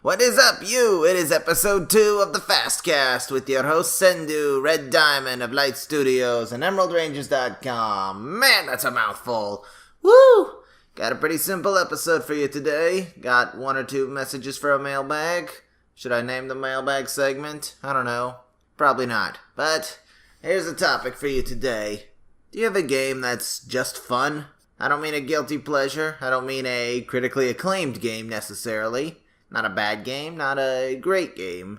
What is up, you? It is episode 2 of the FastCast with your host Sendu, Red Diamond of Light Studios and EmeraldRangers.com. Man, that's a mouthful. Woo! Got a pretty simple episode for you today. Got 1 or 2 messages for a mailbag. Should I name the mailbag segment? I don't know. Probably not. But here's a topic for you today. Do you have a game that's just fun? I don't mean a guilty pleasure. I don't mean a critically acclaimed game necessarily. Not a bad game, not a great game.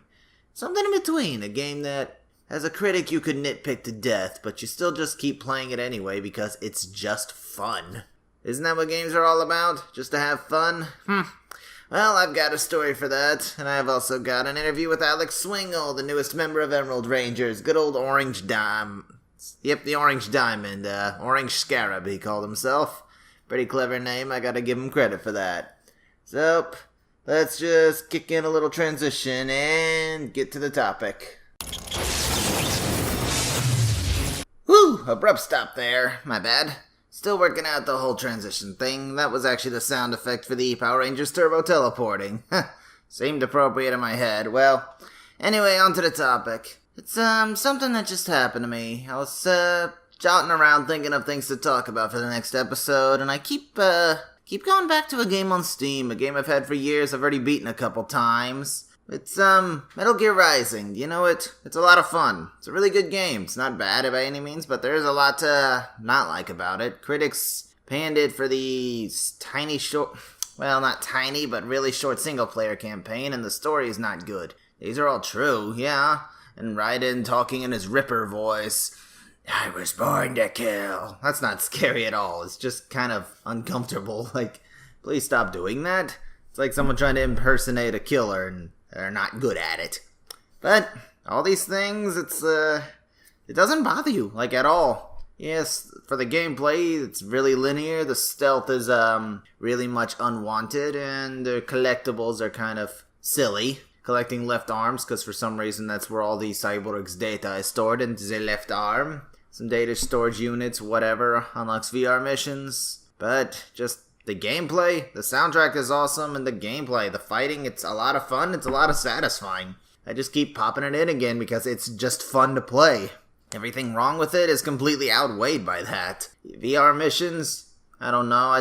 Something in between. A game that, as a critic, you could nitpick to death, but you still just keep playing it anyway because it's just fun. Isn't that what games are all about? Just to have fun? Well, I've got a story for that, and I've also got an interview with Alex Swingle, the newest member of Emerald Rangers. Good old Orange Yep, the Orange Diamond. Orange Scarab, he called himself. Pretty clever name, I gotta give him credit for that. So, let's just kick in a little transition and get to the topic. Whew, abrupt stop there. My bad. Still working out the whole transition thing. That was actually the sound effect for the Power Rangers Turbo Teleporting. Seemed appropriate in my head. Well, anyway, on to the topic. It's something that just happened to me. I was jotting around thinking of things to talk about for the next episode, and I keep going back to a game on Steam, a game I've had for years. I've already beaten a couple times. It's Metal Gear Rising. You know it? It's a lot of fun. It's a really good game. It's not bad by any means, but there's a lot to not like about it. Critics panned it for the tiny short, well, not tiny, but really short single-player campaign, and the story is not good. These are all true, yeah. And Raiden talking in his Ripper voice. I was born to kill. That's not scary at all. It's just kind of uncomfortable. Like, please stop doing that. It's like someone trying to impersonate a killer and they're not good at it. But all these things, it doesn't bother you, like, at all. Yes, for the gameplay, it's really linear. The stealth is really much unwanted, and the collectibles are kind of silly. Collecting left arms, because for some reason that's where all the Cyborg's data is stored, into the left arm. Some data storage units, whatever, unlocks VR missions. But just the gameplay, the soundtrack is awesome, and the gameplay, the fighting, it's a lot of fun, it's a lot of satisfying. I just keep popping it in again because it's just fun to play. Everything wrong with it is completely outweighed by that. VR missions, I don't know,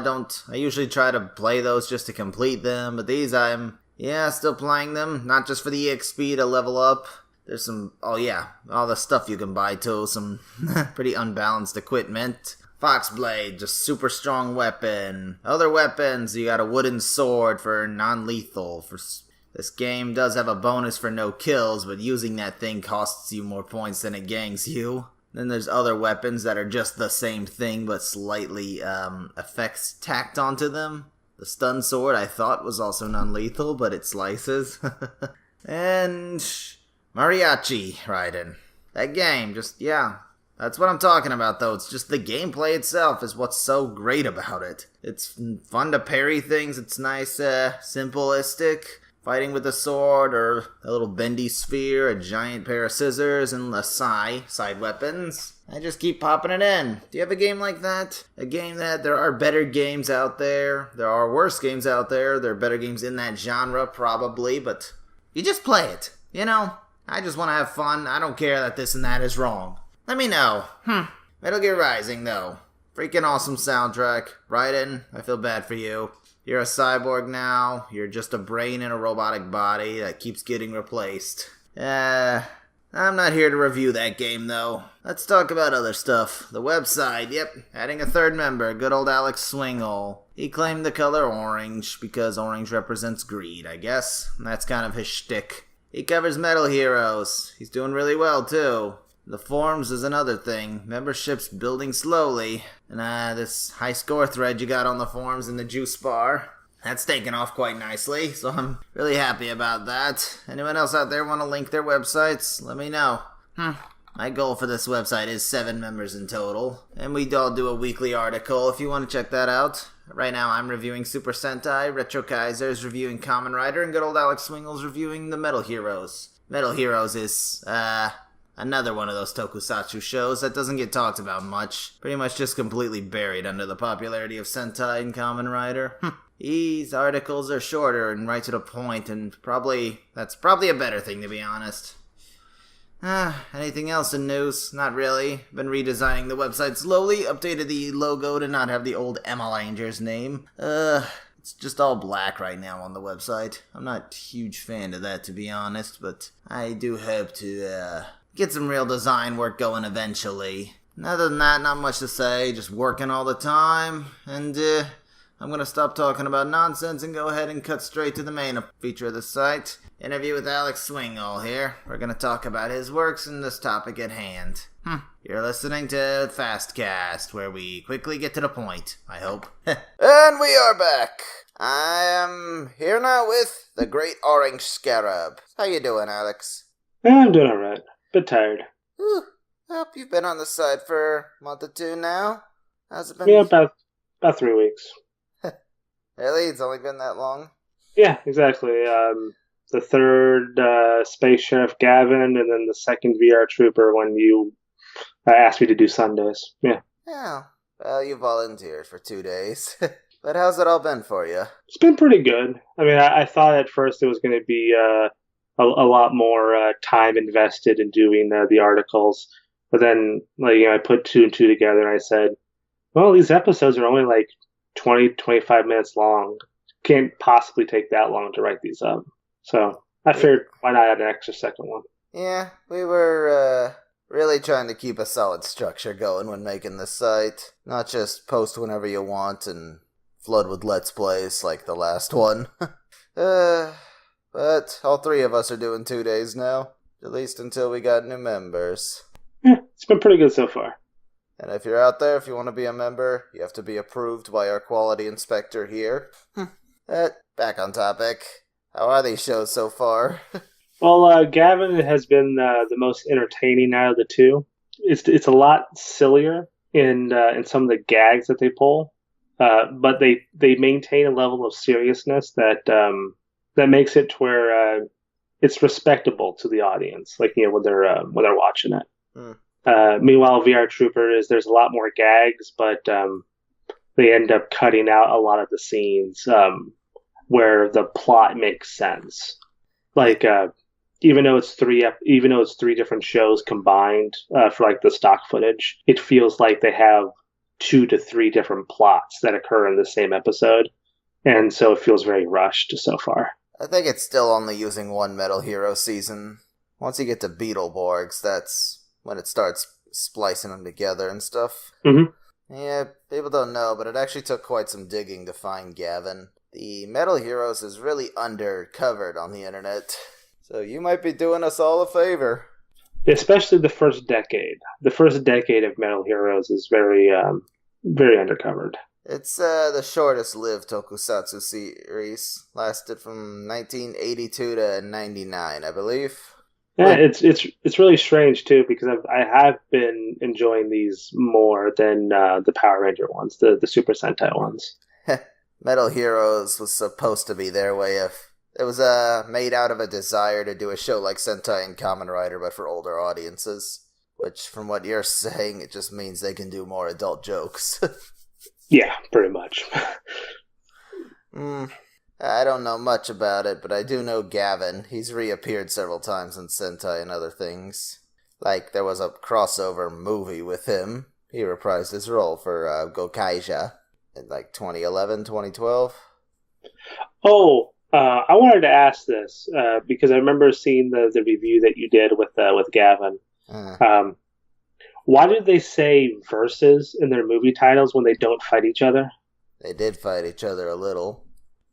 I usually try to play those just to complete them, but these still playing them, not just for the EXP to level up. There's some, all the stuff you can buy too, some pretty unbalanced equipment. Foxblade, just super strong weapon. Other weapons, you got a wooden sword for non-lethal. This game does have a bonus for no kills, but using that thing costs you more points than it gangs you. Then there's other weapons that are just the same thing, but slightly effects tacked onto them. The stun sword I thought was also non-lethal, but it slices. And Mariachi Raiden. That game, that's what I'm talking about though. It's just the gameplay itself is what's so great about it. It's fun to parry things, it's nice, simplistic. Fighting with a sword or a little bendy sphere, a giant pair of scissors, and a side weapons. I just keep popping it in. Do you have a game like that? A game that there are better games out there. There are worse games out there. There are better games in that genre, probably, but you just play it. You know, I just want to have fun. I don't care that this and that is wrong. Let me know. Metal Gear Rising, though. Freaking awesome soundtrack. Raiden, I feel bad for you. You're a cyborg now. You're just a brain in a robotic body that keeps getting replaced. I'm not here to review that game, though. Let's talk about other stuff. The website, yep, adding a third member, good old Alex Swingle. He claimed the color orange because orange represents greed, I guess. And that's kind of his shtick. He covers Metal Heroes. He's doing really well, too. The forums is another thing. Membership's building slowly. And this high score thread you got on the forums in the juice bar, that's taken off quite nicely, so I'm really happy about that. Anyone else out there want to link their websites? Let me know. My goal for this website is 7 members in total, and we all do a weekly article if you want to check that out. Right now I'm reviewing Super Sentai, Retro Kaiser's reviewing Kamen Rider, and good old Alex Swingle's reviewing the Metal Heroes. Metal Heroes is, another one of those tokusatsu shows that doesn't get talked about much. Pretty much just completely buried under the popularity of Sentai and Kamen Rider. These articles are shorter and right to the point, and that's probably a better thing, to be honest. Anything else in news? Not really. Been redesigning the website slowly, updated the logo to not have the old Emma Ranger's name. It's just all black right now on the website. I'm not a huge fan of that, to be honest, but I do hope to, get some real design work going eventually. Other than that, not much to say, just working all the time, and, I'm gonna stop talking about nonsense and go ahead and cut straight to the main feature of the site. Interview with Alex Swingle here. We're gonna talk about his works and this topic at hand. You're listening to FastCast, where we quickly get to the point, I hope. And we are back. I am here now with the great Orange Scarab. How you doing, Alex? I'm doing alright. Bit tired. Hope you've been on the site for a month or two now. How's it been? Yeah, about 3 weeks. Really? It's only been that long? Yeah, exactly. The third Space Sheriff Gavin, and then the second VR Trooper when you asked me to do Sundays. Yeah. Yeah. Well, you volunteered for 2 days. But how's it all been for you? It's been pretty good. I mean, I thought at first it was going to be a lot more time invested in doing the articles. But then, I put 2 and 2 together, and I said, well, these episodes are only 20-25 minutes long. Can't possibly take that long to write these up. So I figured, why not add an extra second one? Yeah, we were really trying to keep a solid structure going when making this site. Not just post whenever you want and flood with Let's Plays like the last one. But all 3 of us are doing 2 days now. At least until we got new members. Yeah, it's been pretty good so far. And if you're out there, if you want to be a member, you have to be approved by our quality inspector here. Back on topic. How are these shows so far? Well, Gavin has been the most entertaining out of the 2. It's a lot sillier in some of the gags that they pull, but they maintain a level of seriousness that makes it to where it's respectable to the audience, when they're watching it. Meanwhile, VR Trooper there's a lot more gags, but they end up cutting out a lot of the scenes where the plot makes sense. Even though it's 3 different shows combined for the stock footage, it feels like they have 2 to 3 different plots that occur in the same episode, and so it feels very rushed so far. I think it's still only using 1 Metal Hero season. Once you get to Beetleborgs, that's when it starts splicing them together and stuff. Mm-hmm. Yeah, people don't know, but it actually took quite some digging to find Gavin. The Metal Heroes is really undercovered on the internet, so you might be doing us all a favor. Especially the first decade. The first decade of Metal Heroes is very, very undercovered. It's the shortest-lived tokusatsu series. Lasted from 1982 to 99, I believe. Yeah, it's really strange too, because I have been enjoying these more than the Power Ranger ones, the Super Sentai ones. Metal Heroes was supposed to be their way of... It was made out of a desire to do a show like Sentai and Kamen Rider, but for older audiences. Which, from what you're saying, it just means they can do more adult jokes. Yeah, pretty much. I don't know much about it, but I do know Gavin. He's reappeared several times in Sentai and other things. There was a crossover movie with him. He reprised his role for Gokaija in 2011, 2012. Oh, I wanted to ask this, because I remember seeing the review that you did with Gavin. Why did they say versus in their movie titles when they don't fight each other? They did fight each other a little.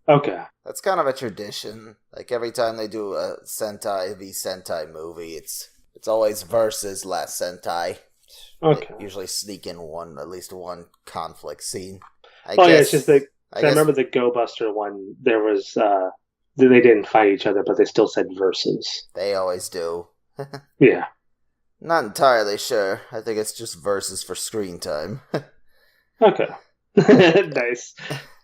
Okay. That's kind of a tradition. Every time they do a Sentai v Sentai movie, it's always versus Last Sentai. Okay. They usually sneak in at least one conflict scene. Yeah, it's just I remember the Go Buster one, there was, they didn't fight each other, but they still said versus. They always do. Yeah. Not entirely sure. I think it's just versus for screen time. Okay. Nice.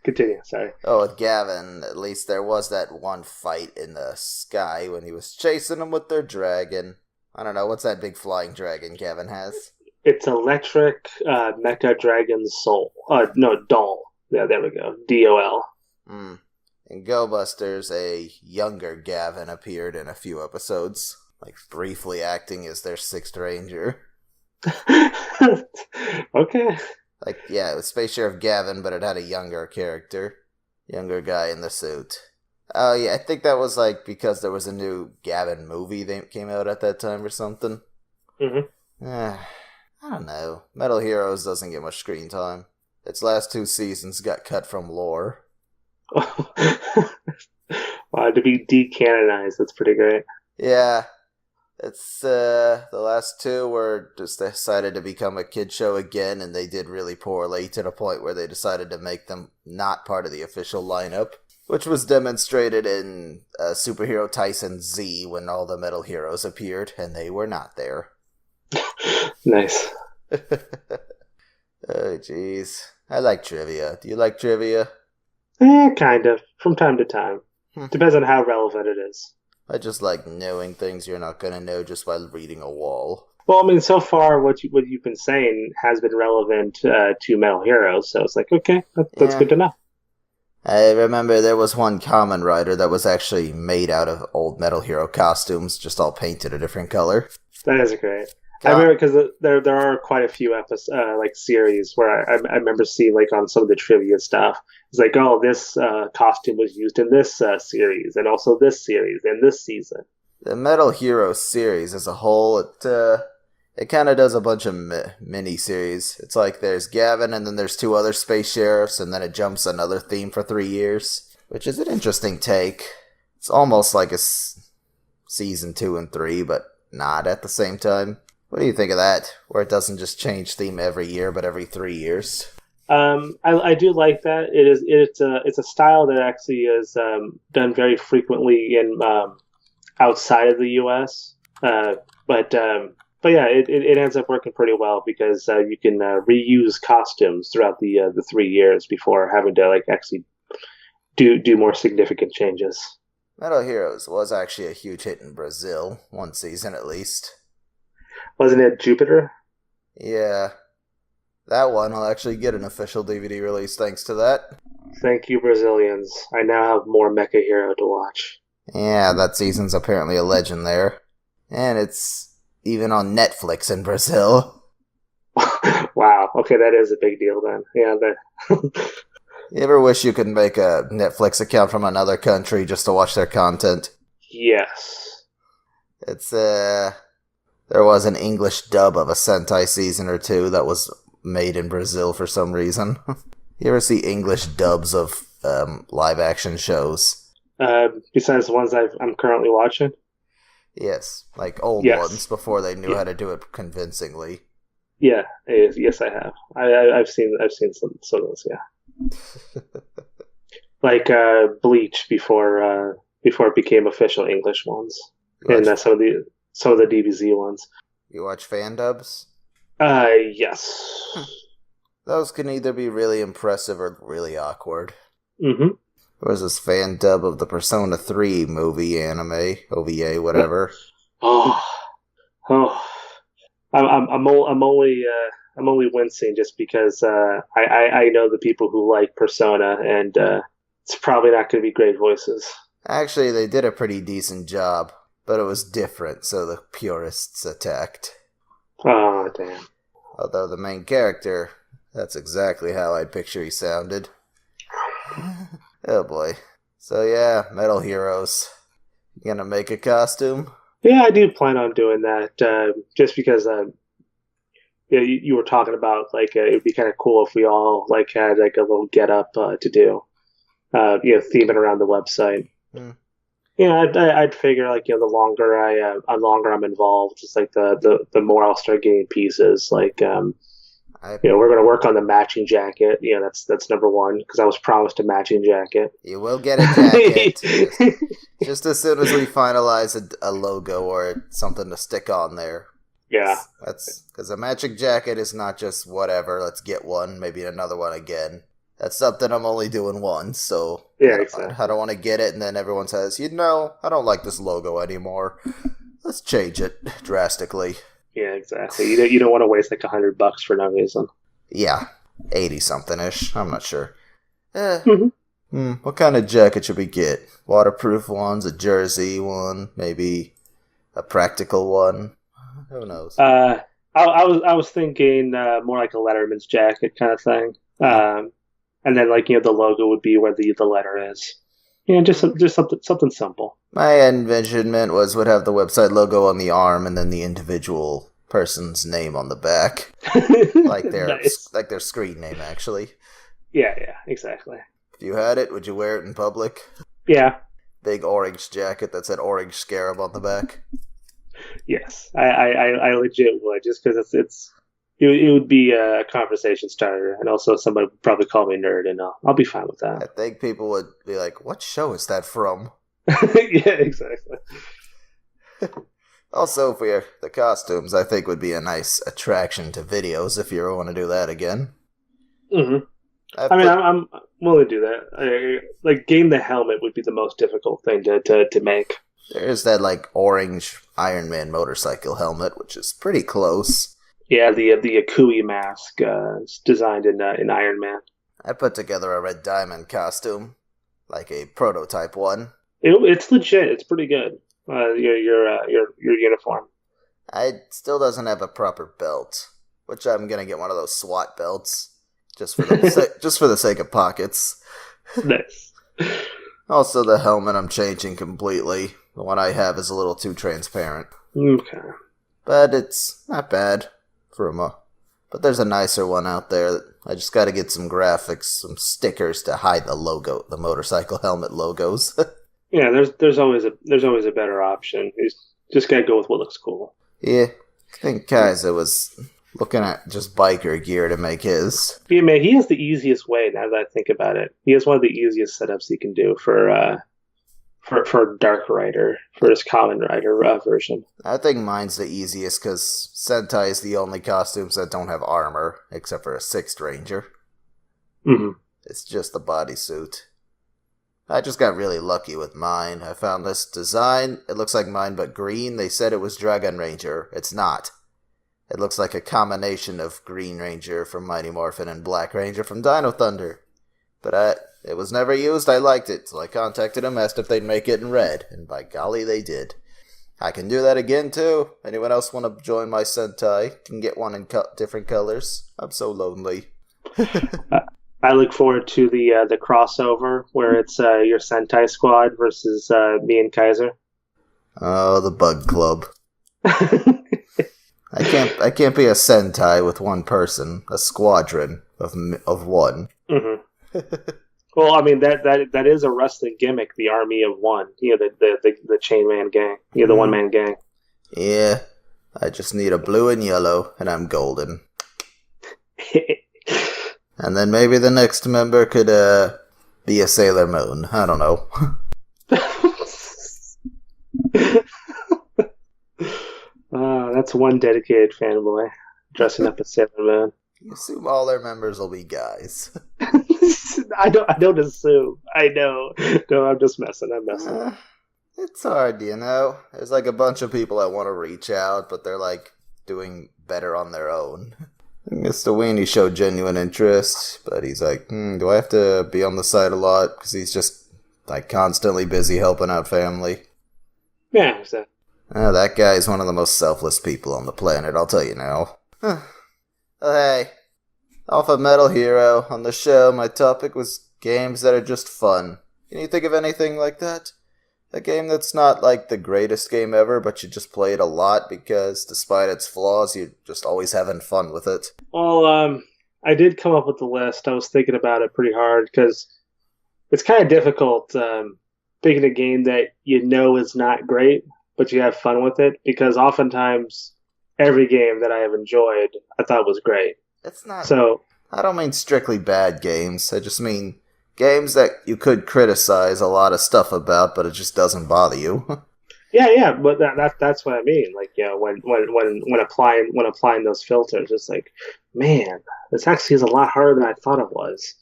Continue, sorry. Oh, with Gavin, at least there was that one fight in the sky when he was chasing them with their dragon. I don't know, what's that big flying dragon Gavin has? It's Electric Mecha Dragon Soul. No, Doll. Yeah, there we go. DOL. Mm. In Go Busters, a younger Gavin appeared in a few episodes, like briefly acting as their sixth ranger. Okay. Like, yeah, it was Space Sheriff Gavin, but it had a younger character. Younger guy in the suit. Oh, yeah, I think that was, like, because there was a new Gavin movie that came out at that time or something. I don't know. Metal Heroes doesn't get much screen time. Its last 2 seasons got cut from lore. Wow, to be decanonized, that's pretty great. Yeah. It's, the last 2 were just decided to become a kid show again, and they did really poorly to the point where they decided to make them not part of the official lineup, which was demonstrated in Superhero Tyson Z when all the Metal Heroes appeared, and they were not there. Nice. Oh, jeez. I like trivia. Do you like trivia? Kind of. From time to time. Depends on how relevant it is. I just like knowing things you're not going to know just by reading a wall. Well, I mean, so far what you've been saying has been relevant to Metal Heroes, so it's like, okay, that's good to know. I remember there was one Kamen Rider that was actually made out of old Metal Hero costumes, just all painted a different color. That is great. I remember because there are quite a few episodes, like series where I remember seeing like on some of the trivia stuff. It's like, oh, this costume was used in this series, and also this series and this season. The Metal Hero series as a whole, it kind of does a bunch of mini-series. It's like there's Gavin, and then there's 2 other space sheriffs, and then it jumps another theme for 3 years, which is an interesting take. It's almost like a season 2 and 3, but not at the same time. What do you think of that? Where it doesn't just change theme every year, but every 3 years? I do like that. It's a style that actually is done very frequently in outside of the U.S. But yeah, it ends up working pretty well because you can reuse costumes throughout the 3 years before having to like actually do more significant changes. Metal Heroes was actually a huge hit in Brazil, 1 season at least. Wasn't it Jupiter? Yeah. That one will actually get an official DVD release thanks to that. Thank you, Brazilians. I now have more Mecha Hero to watch. Yeah, that season's apparently a legend there. And it's even on Netflix in Brazil. Wow. Okay, that is a big deal then. Yeah. You ever wish you could make a Netflix account from another country just to watch their content? Yes. It's, there was an English dub of a Sentai season or 2 that was made in Brazil for some reason. You ever see English dubs of live-action shows? Besides the ones I'm currently watching? Yes, like old ones before they knew how to do it convincingly. Yeah, yes, I have. I've seen some of those. Yeah, like Bleach before it became official English ones, and some of the DBZ ones. You watch fan dubs? Yes. Those can either be really impressive or really awkward. Mm-hmm. There was this fan dub of the Persona 3 movie, anime, OVA, whatever. I'm only wincing just because I know the people who like Persona, and it's probably not going to be great voices. Actually, they did a pretty decent job, but it was different, so the purists attacked. Oh, damn. Although the main character, that's exactly how I'd picture he sounded. Oh boy. So yeah, Metal Heroes. You gonna make a costume? Yeah, I do plan on doing that, just because you were talking about, like, it would be kind of cool if we all, like, had, like, a little get-up to do, theming around the website. I'd figure, like, the longer I'm involved, just like the more I'll start getting pieces. Like, we're going to work on the matching jacket. That's number one, because I was promised a matching jacket. You will get a jacket just as soon as we finalize a logo or something to stick on there. Yeah, that's because a matching jacket is not just whatever. Let's get one, maybe another one again. That's something I'm only doing once, so yeah, exactly. I don't want to get it, and then everyone says, I don't like this logo anymore. Let's change it drastically. Yeah, exactly. You don't want to waste like $100 for no reason. Yeah, 80-something-ish. I'm not sure. Mm-hmm. What kind of jacket should we get? Waterproof ones, a jersey one, maybe a practical one? Who knows? I was thinking more like a Letterman's jacket kind of thing. And then like the logo would be where the letter is. Just something simple. My envisionment would have the website logo on the arm and then the individual person's name on the back, like their screen name actually. Yeah, exactly. If you had it, would you wear it in public? Yeah. Big orange jacket that said Orange Scarab on the back. Yes, I legit would, just because it would be a conversation starter, and also somebody would probably call me a nerd, and I'll be fine with that. I think people would be like, "What show is that from?" Yeah, exactly. Also, for the costumes, I think would be a nice attraction to videos if you ever want to do that again. Mm-hmm. I'm willing to do that. Like, getting the helmet would be the most difficult thing to make. There's that like orange Iron Man motorcycle helmet, which is pretty close. Yeah, the Akui mask is designed in Iron Man. I put together a Red Diamond costume, like a prototype one. It's legit. It's pretty good. Your uniform. It still doesn't have a proper belt, which I'm gonna get one of those SWAT belts, just for the sake of pockets. Nice. Also, the helmet I'm changing completely. The one I have is a little too transparent. Okay. But it's not bad but there's a nicer one out there. I just gotta get some graphics, some stickers to hide the motorcycle helmet logos. Yeah, there's always a better option. You just gotta go with what looks cool. Yeah, I think Kaiser was looking at just biker gear to make his. Yeah, man, he has the easiest way now that I think about it. He has one of the easiest setups he can do for Dark Rider, for his Common Rider version. I think mine's the easiest because Sentai is the only costumes that don't have armor, except for a 6th Ranger. Mm-hmm. It's just the bodysuit. I just got really lucky with mine. I found this design. It looks like mine, but green. They said it was Dragon Ranger. It's not. It looks like a combination of Green Ranger from Mighty Morphin and Black Ranger from Dino Thunder. But it was never used. I liked it, so I contacted them, asked if they'd make it in red, and by golly, they did. I can do that again, too. Anyone else want to join my Sentai? Can get one in different colors. I'm so lonely. I look forward to the crossover where it's your Sentai squad versus me and Kaiser. Oh, the Bug Club. I can't be a Sentai with one person. A squadron of one. Mm-hmm. Well, I mean that is a wrestling gimmick. The army of one. The chain man gang. The one man gang. Yeah, I just need a blue and yellow, and I'm golden. And then maybe the next member could be a Sailor Moon. I don't know. That's one dedicated fanboy dressing up as Sailor Moon. You assume all their members will be guys. I don't assume. I know. No, I'm just messing. It's hard, There's like a bunch of people that want to reach out, but they're like doing better on their own. Mr. Weenie showed genuine interest, but he's like, do I have to be on the side a lot? Because he's just like constantly busy helping out family. Yeah, exactly. That guy is one of the most selfless people on the planet, I'll tell you now. Oh, hey, Alpha Metal Hero. On the show, my topic was games that are just fun. Can you think of anything like that? A game that's not like the greatest game ever, but you just play it a lot because despite its flaws, you're just always having fun with it. Well, I did come up with the list. I was thinking about it pretty hard because it's kind of difficult picking a game that is not great, but you have fun with it, because oftentimes every game that I have enjoyed, I thought was great. It's not. So I don't mean strictly bad games. I just mean games that you could criticize a lot of stuff about, but it just doesn't bother you. Yeah, but that's what I mean. Like, when applying those filters, it's like, man, this actually is a lot harder than I thought it was.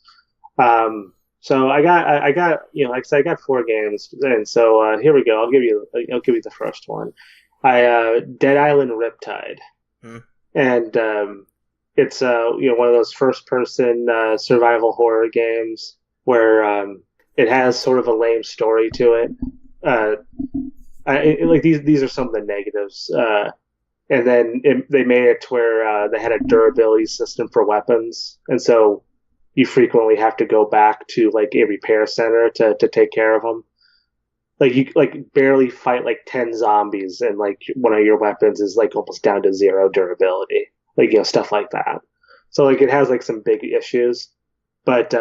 So I got like I said, I got 4 games, and so here we go. I'll give you the first one. Dead Island Riptide, and it's one of those first person survival horror games where It has sort of a lame story to it. Uh, like these are some of the negatives. And then they made it to where they had a durability system for weapons, and so you frequently have to go back to like a repair center to take care of them. Like you like barely fight like 10 zombies, and like one of your weapons is like almost down to zero durability, like stuff like that. So like it has like some big issues, but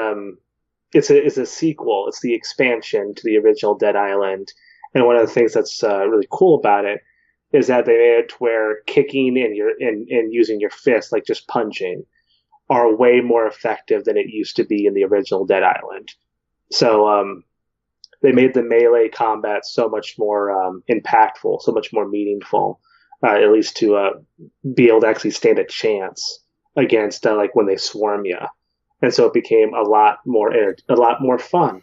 it's a sequel. It's the expansion to the original Dead Island, and one of the things that's really cool about it is that they made it to where kicking and using your fist, like just punching, are way more effective than it used to be in the original Dead Island. So they made the melee combat so much more impactful, so much more meaningful, at least to be able to actually stand a chance against like when they swarm you. And so it became a lot more fun,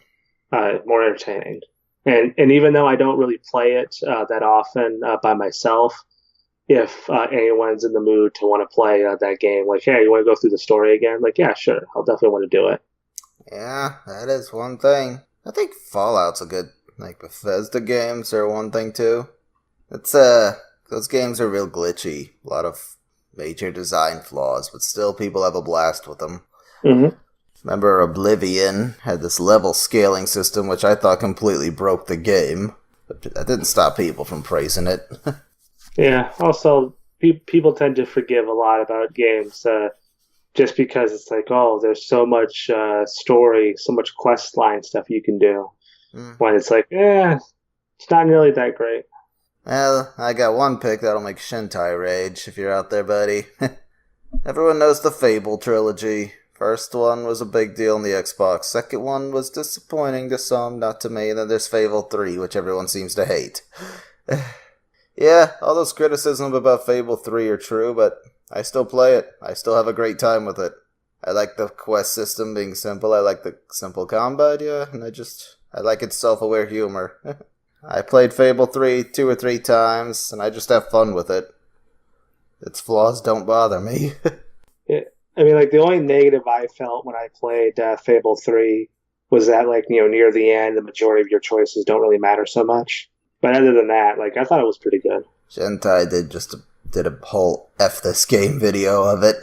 more entertaining. And even though I don't really play it that often by myself, if anyone's in the mood to want to play that game, like, hey, you want to go through the story again? Like, yeah, sure, I'll definitely want to do it. Yeah, that is one thing. I think Fallout's a good, like, Bethesda games are one thing too. It's those games are real glitchy, a lot of major design flaws, but still people have a blast with them. Mm-hmm. Remember Oblivion had this level scaling system which I thought completely broke the game, but that didn't stop people from praising it. Yeah, also, people tend to forgive a lot about games just because it's like, oh, there's so much story, so much quest line stuff you can do. When it's like, it's not really that great. Well, I got one pick that'll make Shintai rage if you're out there, buddy. Everyone knows the Fable trilogy. First one was a big deal on the Xbox. Second one was disappointing to some, not to me. And then there's Fable 3, which everyone seems to hate. Yeah, all those criticisms about Fable 3 are true, but I still play it. I still have a great time with it. I like the quest system being simple. I like the simple combat, yeah, and I like its self-aware humor. I played Fable 3 2 or 3 times, and I just have fun with it. Its flaws don't bother me. Yeah. I mean, like, the only negative I felt when I played Fable 3 was that, like, near the end, the majority of your choices don't really matter so much. But other than that, like, I thought it was pretty good. Shintai did a whole F this game video of it.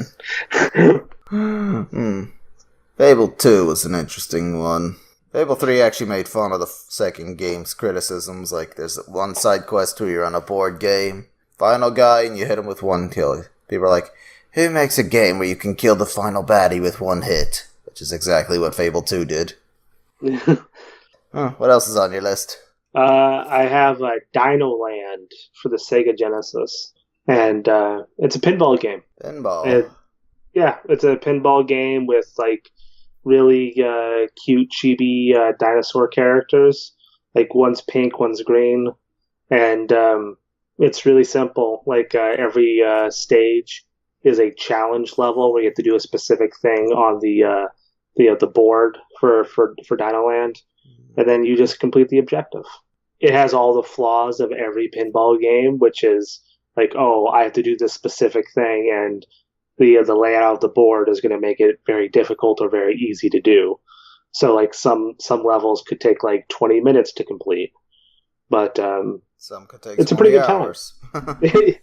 Fable 2 was an interesting one. Fable 3 actually made fun of the second game's criticisms, like there's one side quest where you're on a board game, final guy, and you hit him with one kill. People are like, who makes a game where you can kill the final baddie with one hit? Which is exactly what Fable 2 did. What else is on your list? I have Dino Land for the Sega Genesis, and it's a pinball game. Pinball? It's a pinball game with, like, really cute, chibi dinosaur characters. Like, one's pink, one's green, and it's really simple. Like, every stage is a challenge level where you have to do a specific thing on the board for Dino Land, and then you just complete the objective. It has all the flaws of every pinball game, which is like, oh, I have to do this specific thing, and the layout of the board is going to make it very difficult or very easy to do. So, like, some levels could take like 20 minutes to complete, but some could take it's a pretty good hours. Time. But it's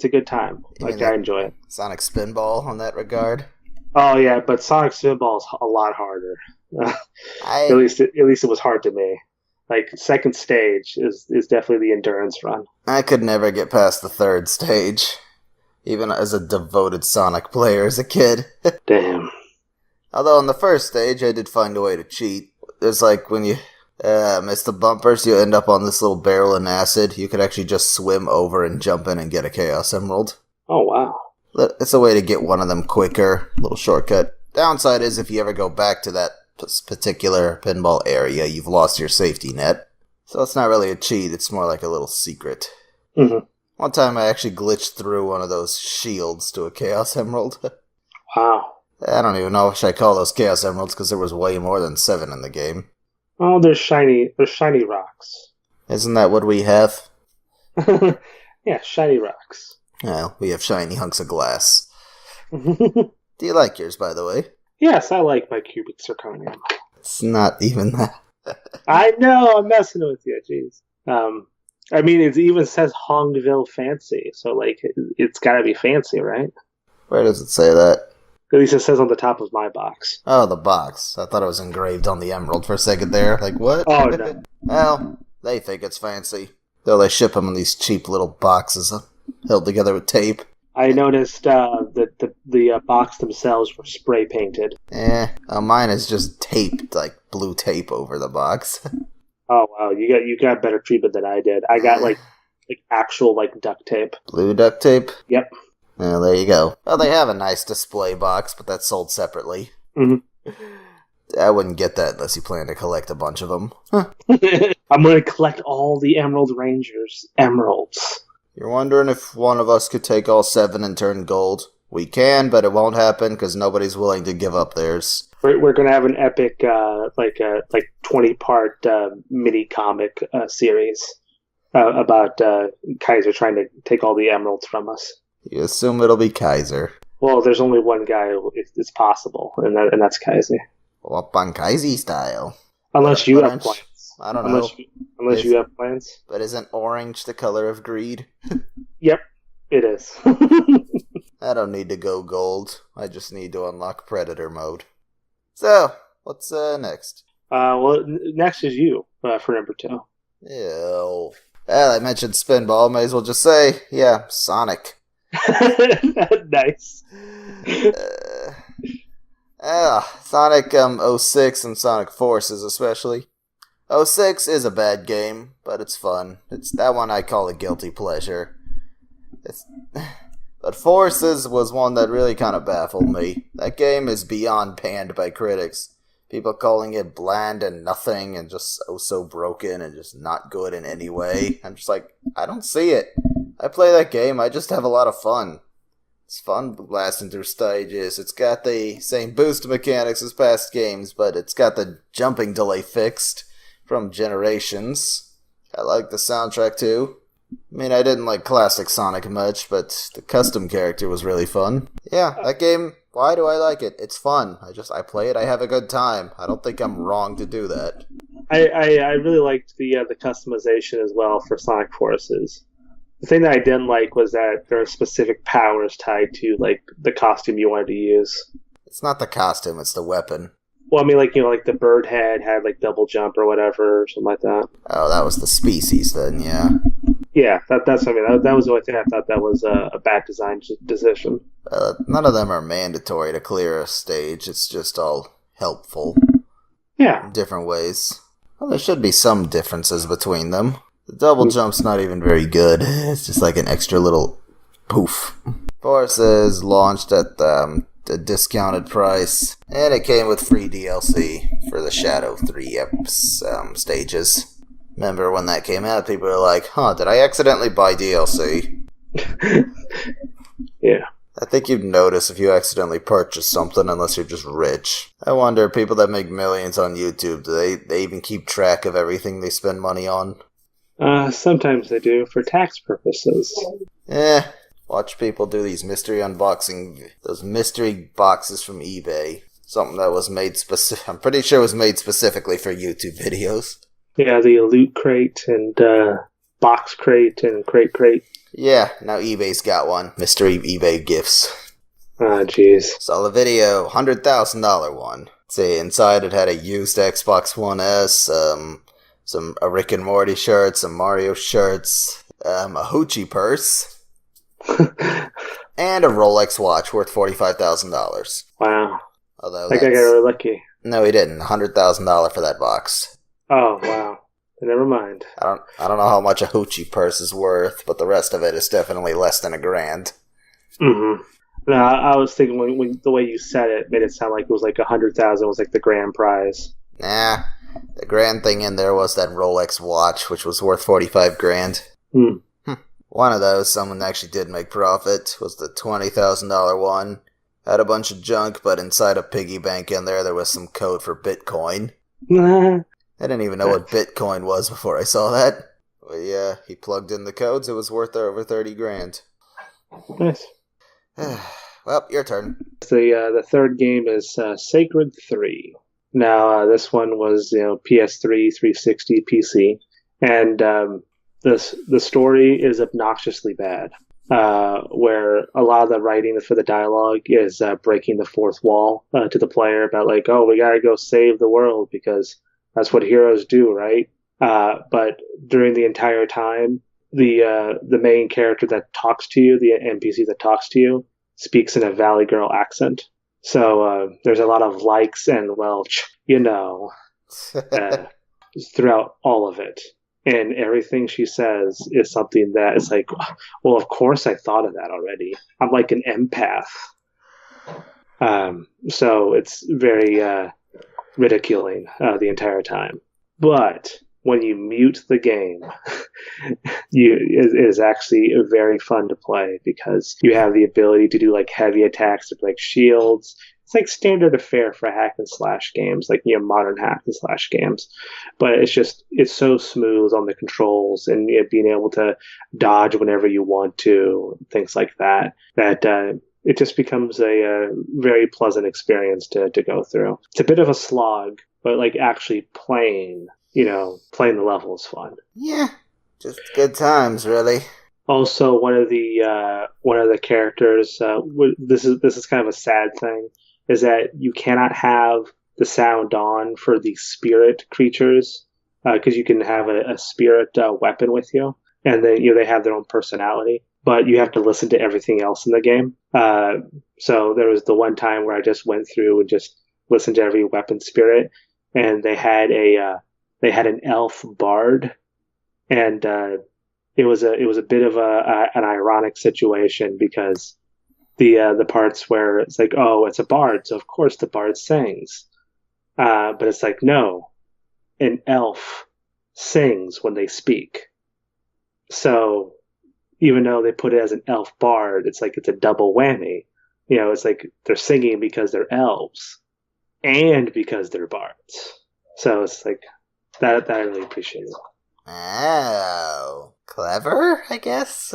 a good time. Like, I enjoy it. Sonic Spinball on that regard. Oh yeah, but Sonic Spinball is a lot harder. At least it was hard to me. Like, second stage is definitely the endurance run. I could never get past the third stage, even as a devoted Sonic player as a kid. Damn. Although on the first stage, I did find a way to cheat. There's like when you miss the bumpers, you end up on this little barrel in acid. You could actually just swim over and jump in and get a Chaos Emerald. Oh, wow. It's a way to get one of them quicker. Little shortcut. Downside is if you ever go back to that particular pinball area, you've lost your safety net. So it's not really a cheat, it's more like a little secret. Mm-hmm. One time I actually glitched through one of those shields to a Chaos Emerald. Wow. I don't even know what I call those Chaos Emeralds because there was way more than 7 in the game. Oh, there's shiny rocks. Isn't that what we have? Yeah, shiny rocks. Well, we have shiny hunks of glass. Do you like yours, by the way? Yes, I like my cubic zirconium. It's not even that. I know, I'm messing with you, jeez. I mean, it even says Hongville Fancy, so, like, it's gotta be fancy, right? Where does it say that? At least it says on the top of my box. Oh, the box. I thought it was engraved on the emerald for a second there. Like, what? Oh, no. Well, they think it's fancy. Though they ship them in these cheap little boxes held together with tape. I noticed that the box themselves were spray painted. Mine is just taped, like blue tape over the box. Oh wow, you got better treatment than I did. I got like actual like duct tape. Blue duct tape? Yep. Well, there you go. Well, they have a nice display box, but that's sold separately. Mm-hmm. I wouldn't get that unless you plan to collect a bunch of them. Huh. I'm going to collect all the Emerald Rangers emeralds. You're wondering if one of us could take all 7 and turn gold? We can, but it won't happen because nobody's willing to give up theirs. We're going to have an epic, 20-part mini comic series about Kaiser trying to take all the emeralds from us. You assume it'll be Kaiser. Well, there's only one guy it's possible, and that's Kaiser. Up on Kaiser style. Unless you have plans. I don't know. Unless you have plans. But isn't orange the color of greed? Yep, it is. I don't need to go gold. I just need to unlock Predator mode. So, what's next? Next is you for number 2. Ew. Well, I mentioned Spinball. May as well just say, yeah, Sonic. Nice. Sonic 06 and Sonic Forces especially. 06 is a bad game, but it's fun. It's that one I call a guilty pleasure. But Forces was one that really kind of baffled me. That game is beyond panned by critics. People calling it bland and nothing and just so broken and just not good in any way. I'm just like, I don't see it. I play that game, I just have a lot of fun. It's fun blasting through stages. It's got the same boost mechanics as past games, but it's got the jumping delay fixed from Generations. I like the soundtrack too. I mean, I didn't like classic Sonic much, but the custom character was really fun. Yeah, that game, why do I like it? It's fun. I play it, I have a good time. I don't think I'm wrong to do that. I really liked the customization as well for Sonic Forces. The thing that I didn't like was that there are specific powers tied to like the costume you wanted to use. It's not the costume, it's the weapon. Well, I mean, like the bird head had like double jump or whatever, or something like that. Oh, that was the species then, yeah. Yeah, that's what I mean. That was the only thing I thought that was a bad design decision. None of them are mandatory to clear a stage. It's just all helpful. Yeah. In different ways. Well, there should be some differences between them. The double jump's not even very good. It's just like an extra little poof. Forces launched at the discounted price, and it came with free DLC for the Shadow 3 stages. Remember when that came out, people were like, did I accidentally buy DLC? Yeah. I think you'd notice if you accidentally purchase something unless you're just rich. I wonder, people that make millions on YouTube, do they even keep track of everything they spend money on? Sometimes they do, for tax purposes. Watch people do these mystery unboxing, those mystery boxes from eBay. Something that was made I'm pretty sure it was made specifically for YouTube videos. Yeah, the Loot Crate and Box Crate and Crate. Yeah, now eBay's got one. Mystery eBay gifts. Ah, jeez. Saw the video, $100,000 one. See, inside it had a used Xbox One S, a Rick and Morty shirt, some Mario shirts, a Hoochie purse, and a Rolex watch worth $45,000. Wow. Although that guy got really lucky. No, he didn't. $100,000 for that box. Oh, wow. Never mind. I don't know how much a Hoochie purse is worth, but the rest of it is definitely less than $1,000. Mm-hmm. No, I was thinking when the way you said it made it sound like it was like 100,000 was like the grand prize. Nah, the grand thing in there was that Rolex watch, which was worth $45,000. One of those, someone actually did make profit, was the $20,000 one. Had a bunch of junk, but inside a piggy bank in there was some code for Bitcoin. I didn't even know what Bitcoin was before I saw that. But yeah, he plugged in the codes, it was worth over $30,000. Nice. Well, your turn. The third game is Sacred 3. Now, this one was PS3, 360, PC, and the story is obnoxiously bad. Where a lot of the writing for the dialogue is breaking the fourth wall to the player about like, oh, we gotta go save the world because that's what heroes do, right? But during the entire time, the main character that talks to you, the NPC that talks to you, speaks in a Valley Girl accent. So there's a lot of likes and Welch, throughout all of it. And everything she says is something that is like, well, of course I thought of that already. I'm like an empath. So it's very ridiculing the entire time. But when you mute the game, it is actually very fun to play because you have the ability to do like heavy attacks with like shields. It's like standard affair for hack and slash games, like modern hack and slash games. But it's so smooth on the controls and being able to dodge whenever you want to, things like that. That it just becomes a very pleasant experience to go through. It's a bit of a slog, but like actually playing the level is fun. Yeah, just good times, really. Also, one of the characters. This is kind of a sad thing. Is that you cannot have the sound on for the spirit creatures because you can have a spirit weapon with you, and then they have their own personality. But you have to listen to everything else in the game. So there was the one time where I just went through and just listened to every weapon spirit, and they had an elf bard, and it was a bit of an ironic situation because the parts where it's like, oh, it's a bard, so of course the bard sings, but it's like, no, an elf sings when they speak. So even though they put it as an elf bard, it's like it's a double whammy. It's like they're singing because they're elves and because they're bards. So it's like that I really appreciate it. Oh, clever, I guess.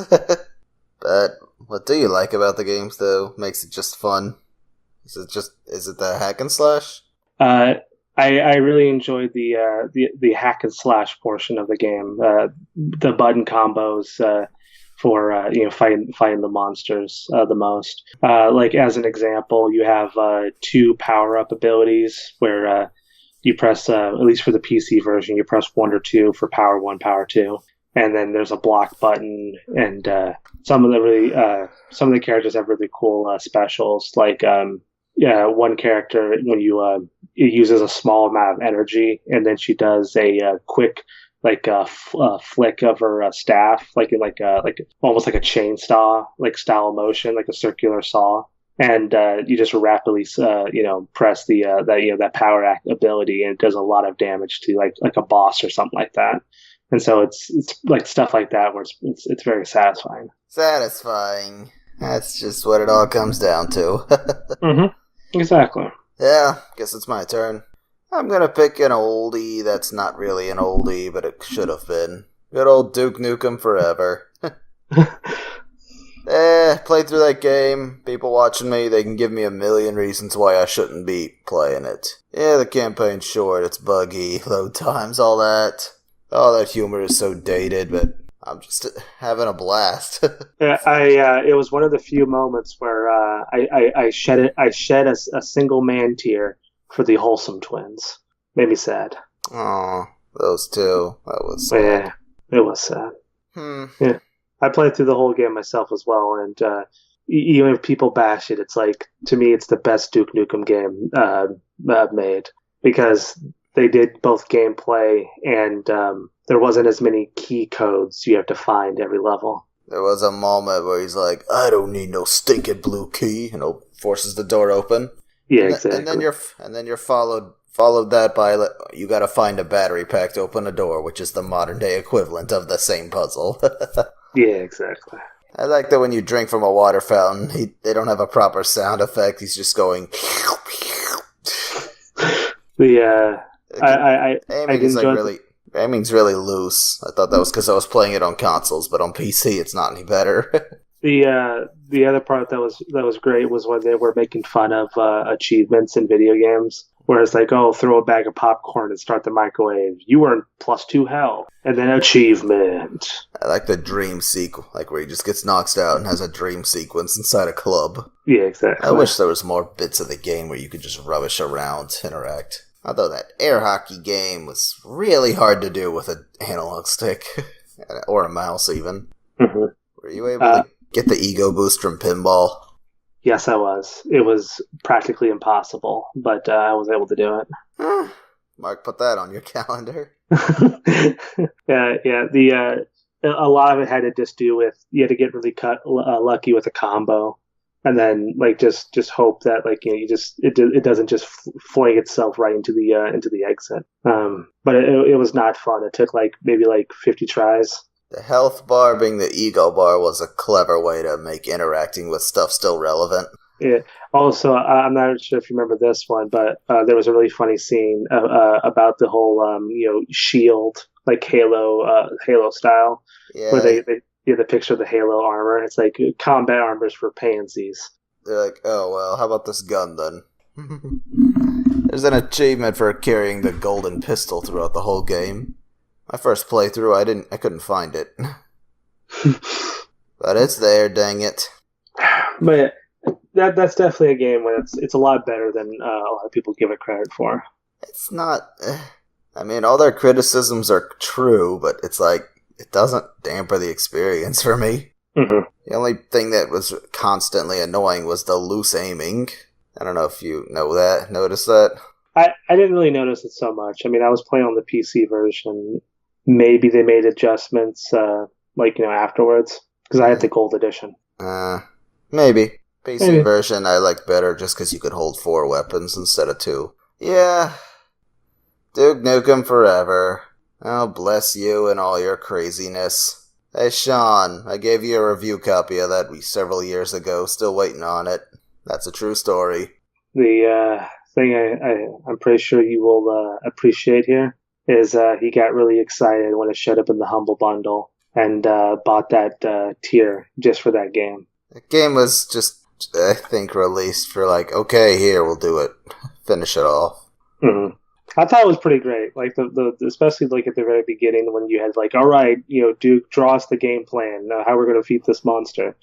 But what do you like about the games, though? Makes it just fun? Is it the hack and slash? I really enjoyed the hack and slash portion of the game. The button combos for fighting the monsters the most. Like as an example, you have 2 power up abilities where you press at least for the PC version, you press 1 or 2 for power 1, power 2. And then there's a block button, and some of the characters have really cool specials. Like one character, when it uses a small amount of energy, and then she does a quick flick of her staff, like almost like a chainsaw like style motion, like a circular saw. And you just rapidly press that power act ability, and it does a lot of damage to like a boss or something like that. And so it's like stuff like that where it's very satisfying. Satisfying. That's just what it all comes down to. Mm-hmm. Exactly. Yeah, guess it's my turn. I'm gonna pick an oldie that's not really an oldie, but it should have been. Good old Duke Nukem Forever. Played through that game. People watching me, they can give me a million reasons why I shouldn't be playing it. Yeah, the campaign's short, it's buggy, load times, all that. All that humor is so dated, but I'm just having a blast. Yeah, it was one of the few moments where I shed a single man tear for the Wholesome Twins. Made me sad. Aw, those two. That was sad. Yeah, it was sad. Yeah, I played through the whole game myself as well, and even if people bash it, it's like, to me, it's the best Duke Nukem game made, because they did both gameplay and there wasn't as many key codes you have to find every level. There was a moment where he's like, I don't need no stinking blue key, forces the door open. Yeah, exactly. And then you're followed that by, you gotta find a battery pack to open a door, which is the modern day equivalent of the same puzzle. Yeah, exactly. I like that when you drink from a water fountain, they don't have a proper sound effect. He's just going. Aiming's really loose. I thought that was because I was playing it on consoles, but on PC it's not any better. The other part that was great was when they were making fun of achievements in video games, where it's like, oh, throw a bag of popcorn and start the microwave. You earn +2 health, and then achievement. I like the dream sequel, like where he just gets knocked out and has a dream sequence inside a club. Yeah, exactly. I wish there was more bits of the game where you could just rubbish around, interact. Although that air hockey game was really hard to do with an analog stick, or a mouse even. Mm-hmm. Were you able to get the ego boost from pinball? Yes, I was. It was practically impossible, but I was able to do it. Mark, put that on your calendar. Yeah. A lot of it had to just do with you had to get really lucky with a combo, and then like just hope that like you just it doesn't just fling itself right into the exit. But it was not fun. It took maybe 50 tries. The health bar being the ego bar was a clever way to make interacting with stuff still relevant. Yeah. Also, I'm not sure if you remember this one, but there was a really funny scene about the whole shield, like Halo style, where they the picture of the Halo armor. It's like combat armors for pansies. They're like, oh well, how about this gun then? There's an achievement for carrying the golden pistol throughout the whole game. My first playthrough, I couldn't find it. But it's there, dang it. But that's definitely a game where it's a lot better than a lot of people give it credit for. It's not... I mean, all their criticisms are true, but it's like, it doesn't dampen the experience for me. Mm-hmm. The only thing that was constantly annoying was the loose aiming. I don't know if you noticed that. I didn't really notice it so much. I mean, I was playing on the PC version. Maybe they made adjustments, afterwards, because I had the gold edition. Maybe. PC version I like better just because you could hold 4 weapons instead of 2. Yeah. Duke Nukem forever. Oh, bless you and all your craziness. Hey, Sean, I gave you a review copy of that several years ago. Still waiting on it. That's a true story. The thing I'm pretty sure you will appreciate here is he got really excited when it showed up in the Humble Bundle and bought that tier just for that game. The game was just, I think, released for okay, here, we'll do it. Finish it off. Mm-hmm. I thought it was pretty great. Like the especially at the very beginning when you had all right, Duke, draw us the game plan, how we're going to defeat this monster.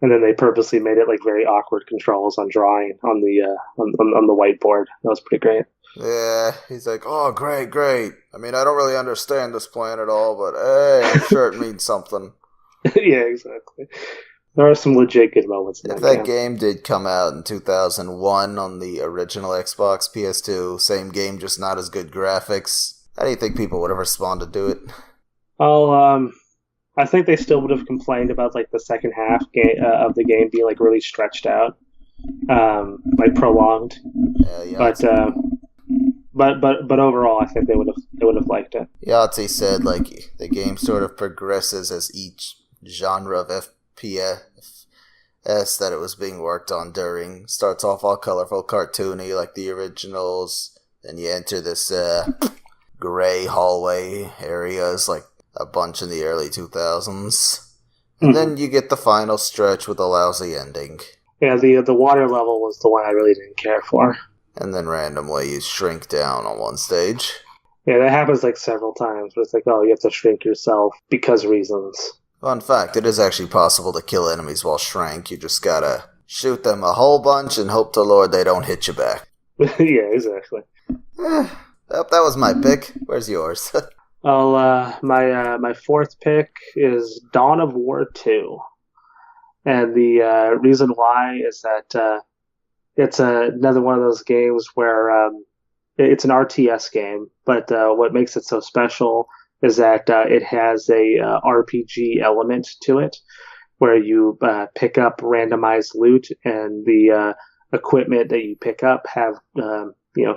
And then they purposely made it very awkward controls on drawing on the whiteboard. That was pretty great. Yeah, he's like, oh, great. I mean, I don't really understand this plan at all, but hey, I'm sure it means something. Yeah, exactly. There are some legit good moments in that game. If that game did come out in 2001 on the original Xbox, PS2, same game, just not as good graphics, how do you think people would have responded to it? Well, I think they still would have complained about the second half of the game being really stretched out, prolonged. Yeah. But overall, I think they would have liked it. Yahtzee said the game sort of progresses as each genre of FPS that it was being worked on during starts off all colorful, cartoony like the originals. Then you enter this gray hallway areas a bunch in the early 2000s. And then you get the final stretch with a lousy ending. Yeah, the water level was the one I really didn't care for. And then randomly you shrink down on one stage. Yeah, that happens several times. But it's oh, you have to shrink yourself because reasons. Fun fact, it is actually possible to kill enemies while shrank. You just gotta shoot them a whole bunch and hope to Lord they don't hit you back. Yeah, exactly. That was my pick. Where's yours? Well, my fourth pick is Dawn of War 2. And the reason why is that it's another one of those games where it's an RTS game, but what makes it so special is that it has a RPG element to it, where you pick up randomized loot, and the equipment that you pick up have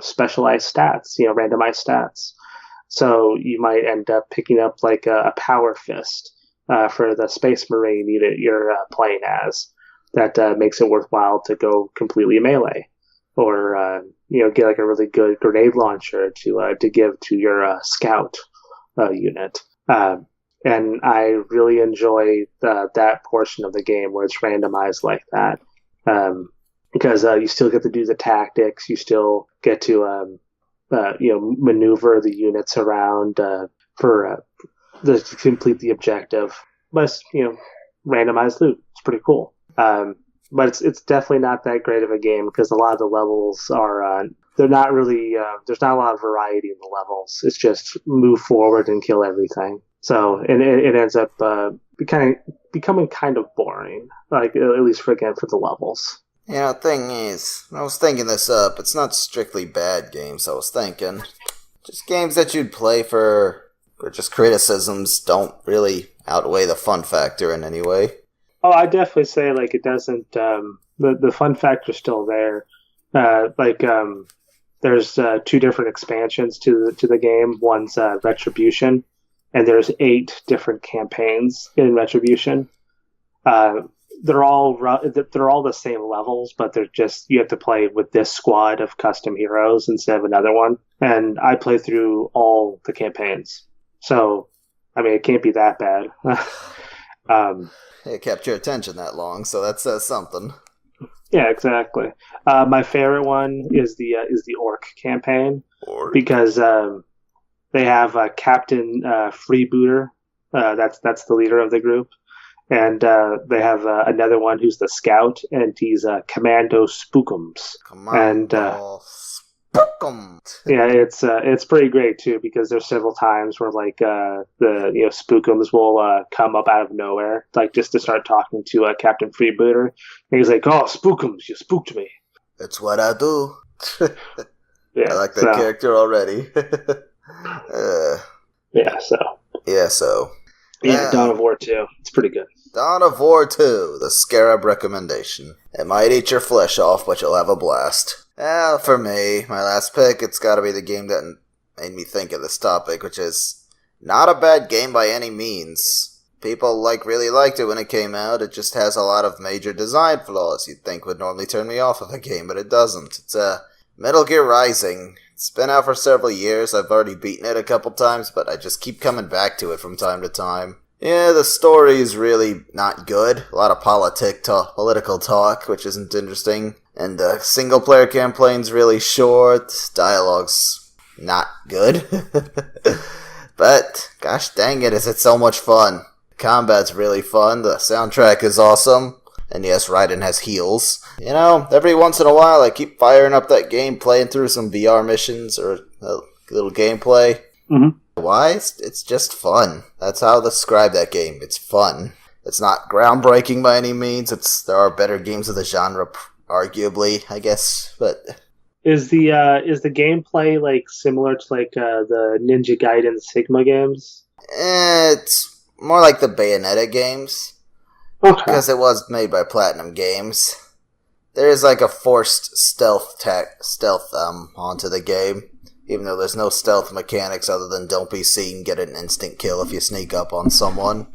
specialized stats, randomized stats. So you might end up picking up a power fist for the Space Marine unit you're playing as. That makes it worthwhile to go completely melee, or get a really good grenade launcher to give to your scout unit. And and I really enjoy that portion of the game where it's randomized like that. Because you still get to do the tactics, you still get to maneuver the units around to complete the objective. But it's, randomized loot. It's pretty cool. But it's definitely not that great of a game because a lot of the levels are they're not really there's not a lot of variety in the levels. It's just move forward and kill everything. So and it ends up becoming kind of boring, like at least for the levels. Thing is, I was thinking this up. It's not strictly bad games. I was thinking, just games that you'd play for just criticisms don't really outweigh the fun factor in any way. Oh, I definitely say it doesn't. The fun factor's still there. There's 2 different expansions to the game. One's Retribution, and there's 8 different campaigns in Retribution. They're all the same levels, but they're just you have to play with this squad of custom heroes instead of another one. And I play through all the campaigns, so I mean it can't be that bad. It kept your attention that long, so that says something. Yeah, exactly. My favorite one is the Orc campaign because they have Captain Freebooter. That's the leader of the group, and they have another one who's the scout, and he's Commando Spookums. Yeah, it's pretty great too because there's several times where the Spookums will come up out of nowhere, just to start talking to Captain Freebooter, and he's like, "Oh, Spookums, you spooked me." That's what I do. Yeah, I like that character already. Dawn of War 2. It's pretty good. Dawn of War 2, the Scarab recommendation. It might eat your flesh off, but you'll have a blast. For me, my last pick, it's gotta be the game that made me think of this topic, which is not a bad game by any means. People really liked it when it came out. It just has a lot of major design flaws you'd think would normally turn me off of a game, but it doesn't. It's Metal Gear Rising. It's been out for several years. I've already beaten it a couple times, but I just keep coming back to it from time to time. Yeah, the story is really not good. A lot of political talk, which isn't interesting. And the single-player campaign's really short. Dialogue's not good. But, gosh dang it, is it so much fun. Combat's really fun. The soundtrack is awesome. And yes, Raiden has heals. Every once in a while I keep firing up that game, playing through some VR missions or a little gameplay. Mm-hmm. Why? It's just fun. That's how I'll describe that game. It's fun. It's not groundbreaking by any means. There are better games of the genre, arguably, I guess. But is the gameplay similar to the Ninja Gaiden Sigma games? It's more like the Bayonetta games. Okay. Because it was made by Platinum Games. There is a forced stealth onto the game. Even though there's no stealth mechanics other than don't be seen, get an instant kill if you sneak up on someone.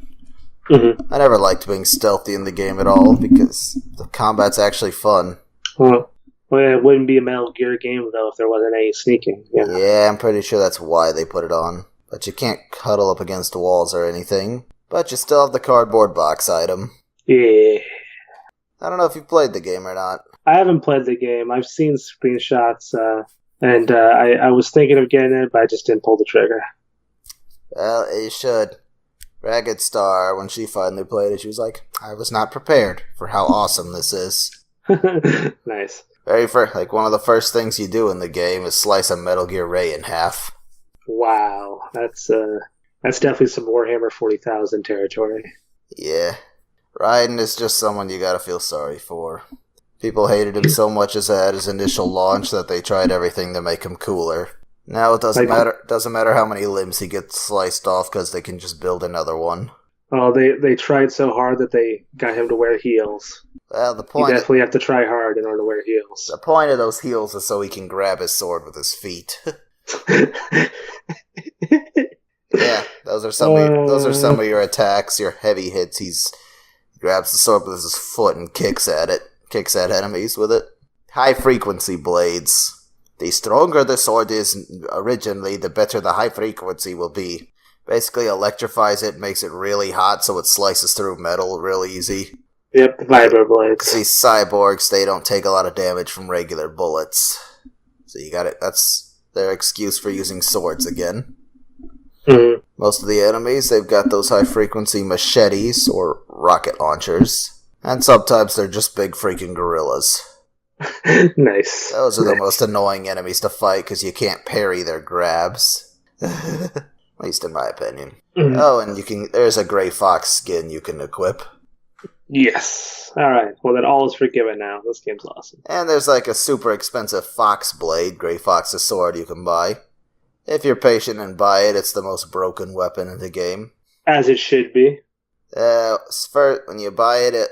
Mm-hmm. I never liked being stealthy in the game at all because the combat's actually fun. Well, it wouldn't be a Metal Gear game though if there wasn't any sneaking. Yeah, I'm pretty sure that's why they put it on. But you can't cuddle up against walls or anything. But you still have the cardboard box item. Yeah. I don't know if you played the game or not. I haven't played the game. I've seen screenshots, and I was thinking of getting it, but I just didn't pull the trigger. Well, you should. Ragged Star, when she finally played it, she was like, I was not prepared for how awesome this is. Nice. One of the first things you do in the game is slice a Metal Gear Ray in half. Wow, that's definitely some Warhammer 40,000 territory. Yeah. Raiden is just someone you gotta feel sorry for. People hated him so much at his initial launch that they tried everything to make him cooler. Now it doesn't matter how many limbs he gets sliced off because they can just build another one. Oh, they tried so hard that they got him to wear heels. Well, you definitely have to try hard in order to wear heels. The point of those heels is so he can grab his sword with his feet. Yeah, those are some of your attacks, your heavy hits. He grabs the sword with his foot and kicks at enemies with it. High frequency blades. The stronger the sword is originally, the better the high frequency will be. basically electrifies it, makes it really hot so it slices through metal real easy. Yep, the vibro blades. These cyborgs, they don't take a lot of damage from regular bullets. So you got it. That's their excuse for using swords again. Mm-hmm. Most of the enemies, they've got those high-frequency machetes or rocket launchers. And sometimes they're just big freaking gorillas. Nice. Those are the most annoying enemies to fight because you can't parry their grabs. At least in my opinion. Mm-hmm. Oh, and there's a gray fox skin you can equip. Yes. Alright, well then all is forgiven now. This game's awesome. And there's like a super expensive fox blade, Gray Fox's sword, you can buy. If you're patient and buy it, it's the most broken weapon in the game. As it should be. When you buy it,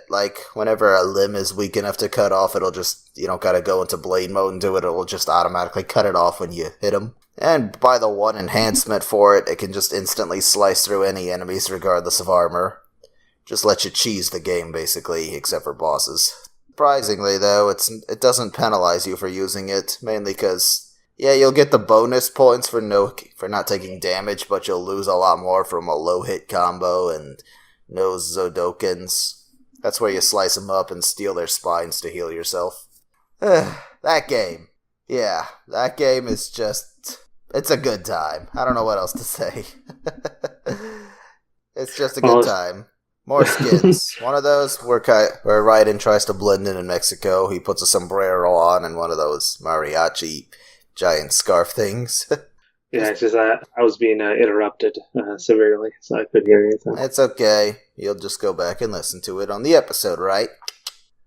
whenever a limb is weak enough to cut off, you don't gotta go into blade mode and do it, it'll just automatically cut it off when you hit them. And buy the one enhancement for it, it can just instantly slice through any enemies regardless of armor. Just let you cheese the game, basically, except for bosses. Surprisingly, though, it doesn't penalize you for using it, mainly because, yeah, you'll get the bonus points for not taking damage, but you'll lose a lot more from a low-hit combo and no Zodokens. That's where you slice them up and steal their spines to heal yourself. That game. Yeah, that game is just... It's a good time. I don't know what else to say. It's just a good time. More skins. One of those where Raiden tries to blend in Mexico. He puts a sombrero on and one of those mariachi giant scarf things. Yeah, it's just I was being interrupted severely, so I couldn't hear anything. It's okay. You'll just go back and listen to it on the episode, right?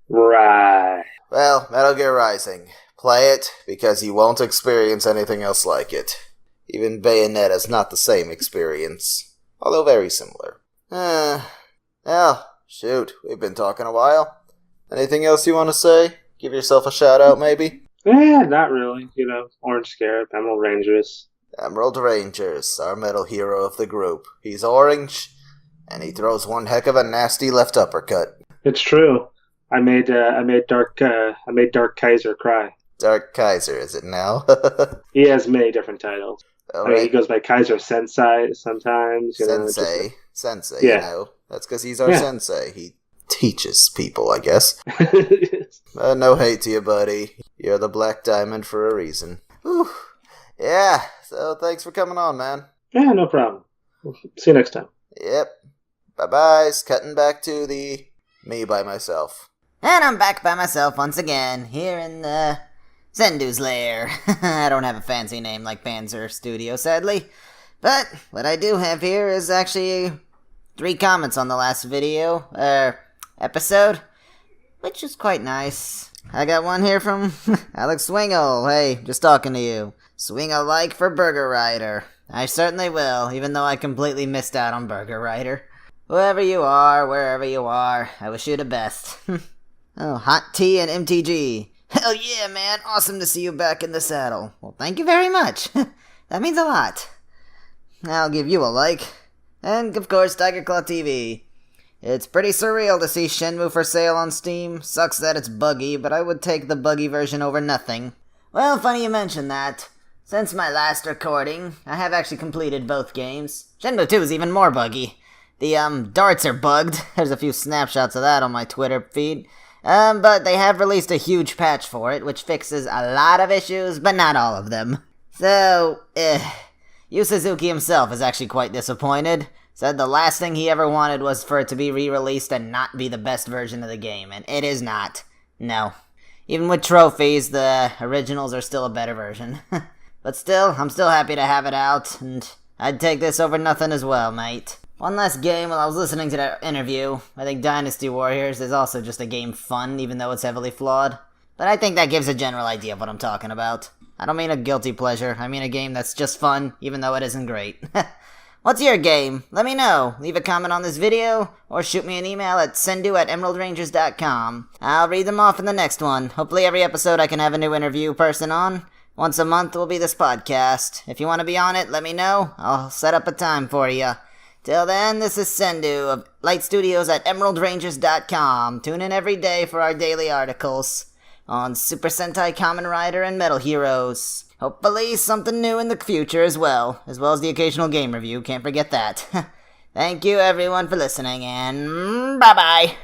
Right. Well, Metal Gear Rising. Play it, because you won't experience anything else like it. Even Bayonetta's not the same experience, although very similar. Well, shoot, we've been talking a while. Anything else you want to say? Give yourself a shout-out, maybe? Not really. Orange Scarab, Emerald Rangers. Emerald Rangers, our metal hero of the group. He's orange, and he throws one heck of a nasty left uppercut. It's true. I made Dark Kaiser cry. Dark Kaiser, is it now? He has many different titles. Right. He goes by Kaiser Sensei sometimes. Sensei, Yeah. That's because he's our sensei. He teaches people, I guess. No hate to you, buddy. You're the Black Diamond for a reason. Whew. Yeah, so thanks for coming on, man. Yeah, no problem. See you next time. Yep. Bye-byes. Cutting back to the me by myself. And I'm back by myself once again, here in Zendu's lair. I don't have a fancy name like Panzer Studio, sadly. But what I do have here is actually 3 comments on the last episode, which is quite nice. I got one here from Alex Swingle. Hey, just talking to you. Swing a like for Burger Rider. I certainly will, even though I completely missed out on Burger Rider. Whoever you are, wherever you are, I wish you the best. Oh, Hot Tea and MTG. Hell yeah, man. Awesome to see you back in the saddle. Well, thank you very much. That means a lot. I'll give you a like. And, of course, Tiger Claw TV. It's pretty surreal to see Shenmue for sale on Steam. Sucks that it's buggy, but I would take the buggy version over nothing. Well, funny you mention that. Since my last recording, I have actually completed both games. Shenmue 2 is even more buggy. The, darts are bugged. There's a few snapshots of that on my Twitter feed. But they have released a huge patch for it, which fixes a lot of issues, but not all of them. So, Yu Suzuki himself is actually quite disappointed. Said the last thing he ever wanted was for it to be re-released and not be the best version of the game, and it is not. No. Even with trophies, the originals are still a better version. But still, I'm still happy to have it out, and I'd take this over nothing as well, mate. One last game while I was listening to that interview. I think Dynasty Warriors is also just a game fun, even though it's heavily flawed. But I think that gives a general idea of what I'm talking about. I don't mean a guilty pleasure, I mean a game that's just fun, even though it isn't great. What's your game? Let me know. Leave a comment on this video, or shoot me an email at sendu@emeraldrangers.com. I'll read them off in the next one. Hopefully every episode I can have a new interview person on. Once a month will be this podcast. If you want to be on it, let me know. I'll set up a time for you. Till then, this is Sendu of Light Studios at emeraldrangers.com. Tune in every day for our daily articles. on Super Sentai Kamen Rider and Metal Heroes. Hopefully something new in the future as well as the occasional game review, can't forget that. Thank you everyone for listening, and bye-bye!